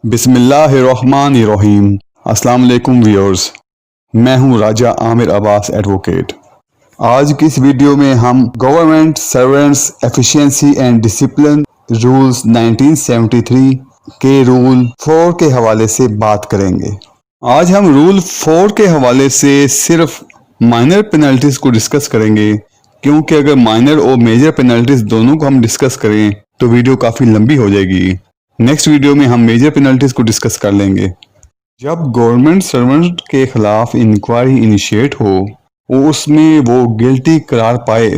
बिस्मिल्लाहिर्रहमानिर्रहीम। अस्सलाम वालेकुम व्यूअर्स, मैं हूं राजा आमिर अब्बास एडवोकेट। आज की इस वीडियो में हम government servants efficiency and discipline rules 1973 के रूल 4 के हवाले से बात करेंगे। आज हम रूल 4 के हवाले से सिर्फ माइनर पेनल्टीज को डिस्कस करेंगे, क्योंकि अगर माइनर और मेजर पेनल्टीज दोनों को हम डिस्कस करें तो वीडियो काफ़ी लंबी हो जाएगी। नेक्स्ट वीडियो में हम मेजर पेनल्टीज को डिस्कस कर लेंगे। जब गवर्नमेंट सर्वेंट के खिलाफ इंक्वायरी इनिशिएट हो और उसमें वो गिल्टी करार पाए,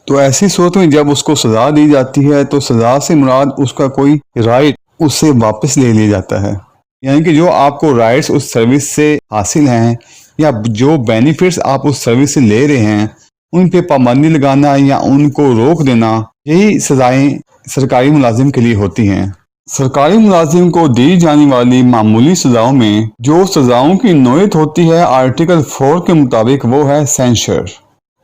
तो ऐसी सूरत में जब उसको सज़ा दी जाती है तो सज़ा से मुराद उसका कोई राइट उससे वापस ले लिया जाता है। यानी कि जो आपको राइट्स उस सर्विस से हासिल हैं या जो बेनिफिट्स आप उस सर्विस से ले रहे हैं उन पे पाबंदी लगाना या उनको रोक देना, यही सज़ाएं सरकारी मुलाजिम के लिए होती हैं। सरकारी मुलाजिम को दी जाने वाली मामूली सजाओं में जो सजाओं की नौयत होती है, आर्टिकल 4 के मुताबिक वो है सेंशर।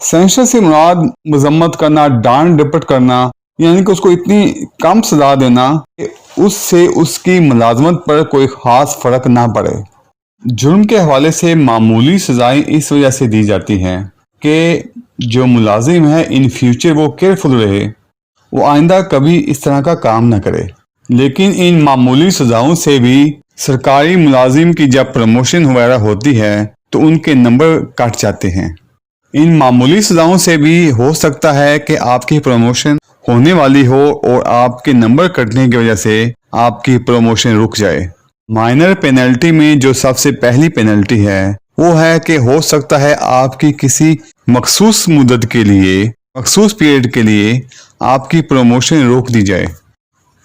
सेंशर से मुराद मजम्मत करना, डांट डपट करना, यानी कि उसको इतनी कम सजा देना कि उससे उसकी मुलाजमत पर कोई खास फर्क ना पड़े। जुर्म के हवाले से मामूली सजाएं इस वजह से दी जाती हैं कि जो मुलाजिम है इन फ्यूचर वो केयरफुल रहे, वो आइंदा कभी इस तरह का काम ना करे। लेकिन इन मामूली सजाओं से भी सरकारी मुलाजिम की जब प्रमोशन वगैरह होती है तो उनके नंबर कट जाते हैं। इन मामूली सजाओं से भी हो सकता है कि आपकी प्रमोशन होने वाली हो और आपके नंबर कटने की वजह से आपकी प्रमोशन रुक जाए। माइनर पेनल्टी में जो सबसे पहली पेनल्टी है वो है कि हो सकता है आपकी किसी मखसूस मुद्दत के लिए, मखसूस पीरियड के लिए आपकी प्रमोशन रोक दी जाए।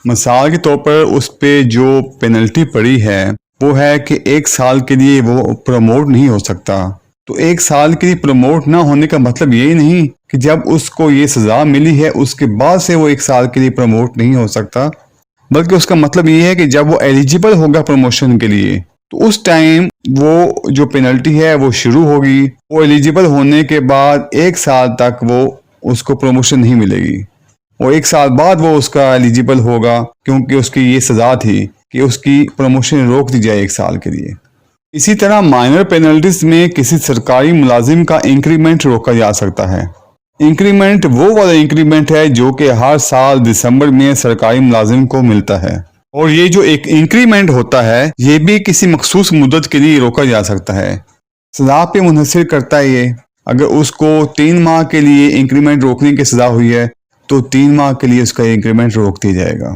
मिसाल के तौर पर उस पे जो पेनल्टी पड़ी है वो है कि 1 साल के लिए वो प्रमोट नहीं हो सकता। तो 1 साल के लिए प्रमोट ना होने का मतलब यही नहीं कि जब उसको ये सज़ा मिली है उसके बाद से वो 1 साल के लिए प्रमोट नहीं हो सकता, बल्कि उसका मतलब ये है कि जब वो एलिजिबल होगा प्रमोशन के लिए तो उस टाइम वो जो पेनल्टी है वो शुरू होगी। वो एलिजिबल होने के बाद 1 साल तक वो उसको प्रमोशन नहीं मिलेगी और 1 साल बाद वो उसका एलिजिबल होगा, क्योंकि उसकी ये सज़ा थी कि उसकी प्रमोशन रोक दी जाए 1 साल के लिए। इसी तरह माइनर पेनल्टीज में किसी सरकारी मुलाजिम का इंक्रीमेंट रोका जा सकता है। इंक्रीमेंट वो वाला इंक्रीमेंट है जो कि हर साल दिसंबर में सरकारी मुलाजिम को मिलता है, और ये जो एक इंक्रीमेंट होता है ये भी किसी मखसूस मुद्दत के लिए रोका जा सकता है। सज़ा पे मुनहसर करता है ये। अगर उसको 3 माह के लिए इंक्रीमेंट रोकने की सज़ा हुई है तो 3 माह के लिए उसका इंक्रीमेंट रोक दिया जाएगा।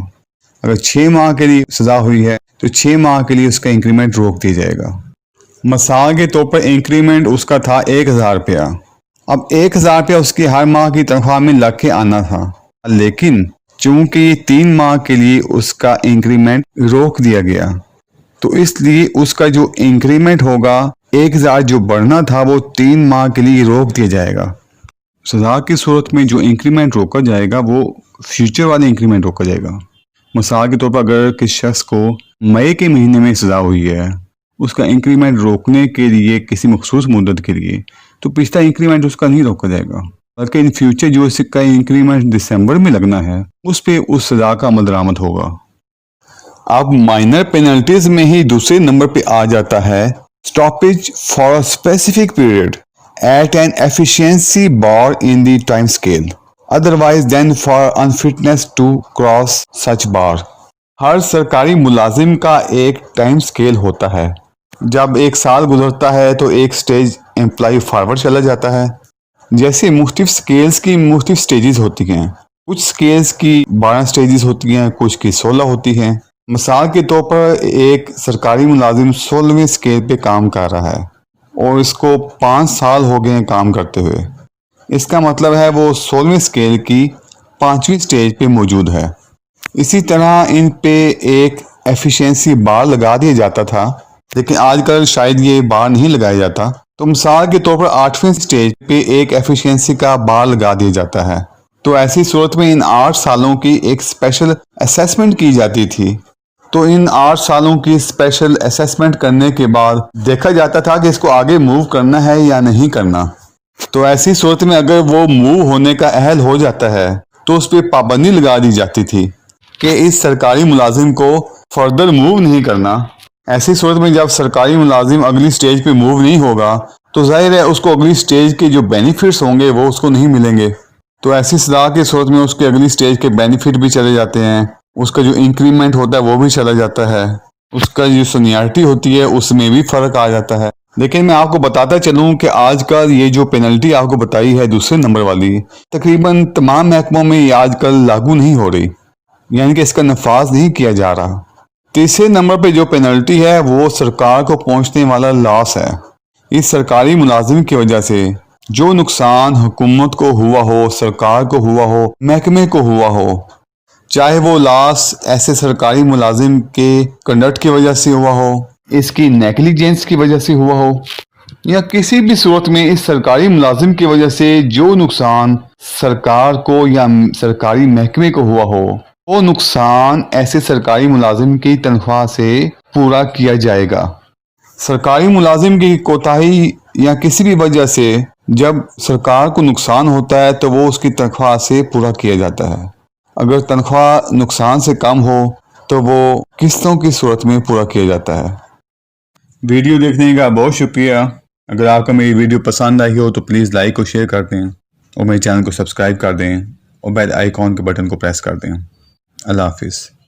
अगर 6 माह के लिए सज़ा हुई है तो 6 माह के लिए उसका इंक्रीमेंट रोक दिया जाएगा। मिसाल के तौर पर इंक्रीमेंट उसका था 1000 रुपया। अब 1000 रुपया उसकी हर माह की तनख्वाह में लग के आना था, लेकिन चूंकि 3 माह के लिए उसका इंक्रीमेंट रोक दिया गया तो इसलिए उसका जो इंक्रीमेंट होगा 1000 जो बढ़ना था वो 3 माह के लिए रोक दिया जाएगा। सज़ा की सूरत में जो इंक्रीमेंट रोका जाएगा वो फ्यूचर वाले इंक्रीमेंट रोका जाएगा। मिसाल के तौर पर अगर किसी शख्स को मई के महीने में सज़ा हुई है, उसका इंक्रीमेंट रोकने के लिए किसी मखसूस मुद्दत के लिए, तो पिछला इंक्रीमेंट उसका नहीं रोका जाएगा, बल्कि इन फ्यूचर जो इसका इंक्रीमेंट दिसंबर में लगना है उस पर उस सज़ा का अमल दरामद होगा। अब माइनर पेनल्टीज में ही दूसरे नंबर पे आ जाता है stoppage for a specific period at an efficiency bar in the time scale, otherwise than for unfitness to cross such bar। हर सरकारी मुलाजिम का एक टाइम स्केल होता है। जब 1 साल गुजरता है तो एक स्टेज एम्प्लॉय फॉरवर्ड चला जाता है। जैसे मुख्तलिफ स्केल्स की मुख्तलिफ स्टेजेस होती हैं, कुछ स्केल्स की 12 स्टेजेस होती हैं, कुछ की 16 होती हैं। मिसाल के तौर पर एक सरकारी मुलाजिम 16वें स्केल पे काम कर रहा है और इसको 5 साल हो गए हैं काम करते हुए। इसका मतलब है वो 16वें स्केल की 5वीं स्टेज पे मौजूद है। इसी तरह इन पे एक एफिशिएंसी बार लगा दिया जाता था, लेकिन आजकल शायद ये बार नहीं लगाया जाता। तो मिसाल के तौर पर 8वें स्टेज पे एक एफिशिएंसी का बार लगा दिया जाता है। तो ऐसी सूरत में इन 8 सालों की एक स्पेशल असेसमेंट की जाती थी। तो इन 8 सालों की स्पेशल असेसमेंट करने के बाद देखा जाता था कि इसको आगे मूव करना है या नहीं करना। तो ऐसी सूरत में अगर वो मूव होने का अहल हो जाता है तो उस पर पाबंदी लगा दी जाती थी کہ اس سرکاری ملازم کو فردر موو نہیں کرنا۔ ایسی صورت میں جب سرکاری ملازم اگلی سٹیج پہ موو نہیں ہوگا تو ظاہر ہے اس کو اگلی سٹیج کے جو بینیفٹس ہوں گے وہ اس کو نہیں ملیں گے۔ تو ایسی سزا کی صورت میں اس کے اگلی سٹیج کے بینیفٹ بھی چلے جاتے ہیں، اس کا جو انکریمنٹ ہوتا ہے وہ بھی چلا جاتا ہے، اس کا جو سینیارٹی ہوتی ہے اس میں بھی فرق آ جاتا ہے۔ لیکن میں آپ کو بتاتا چلوں کہ آج کل یہ جو پینلٹی آپ کو بتائی ہے دوسرے نمبر والی، تقریباً تمام محکموں میں یہ آج کل لاگو نہیں ہو رہی، یعنی کہ اس کا نفاذ نہیں کیا جا رہا۔ تیسرے نمبر پہ جو پینلٹی ہے وہ سرکار کو پہنچنے والا لاس ہے۔ اس سرکاری ملازم کی وجہ سے جو نقصان حکومت کو ہوا ہو، سرکار کو ہوا ہو، محکمے کو ہوا ہو، چاہے وہ لاس ایسے سرکاری ملازم کے کنڈکٹ کی وجہ سے ہوا ہو، اس کی نیگلیجنس کی وجہ سے ہوا ہو، یا کسی بھی صورت میں اس سرکاری ملازم کی وجہ سے جو نقصان سرکار کو یا سرکاری محکمے کو ہوا ہو، وہ نقصان ایسے سرکاری ملازم کی تنخواہ سے پورا کیا جائے گا۔ سرکاری ملازم کی کوتاہی یا کسی بھی وجہ سے جب سرکار کو نقصان ہوتا ہے تو وہ اس کی تنخواہ سے پورا کیا جاتا ہے۔ اگر تنخواہ نقصان سے کم ہو تو وہ قسطوں کی صورت میں پورا کیا جاتا ہے۔ ویڈیو دیکھنے کا بہت شکریہ۔ اگر آپ کو میری ویڈیو پسند آئی ہو تو پلیز لائک اور شیئر کر دیں، اور میرے چینل کو سبسکرائب کر دیں، اور بیل آئیکن کے بٹن کو پریس کر دیں۔ اللہ حافظ۔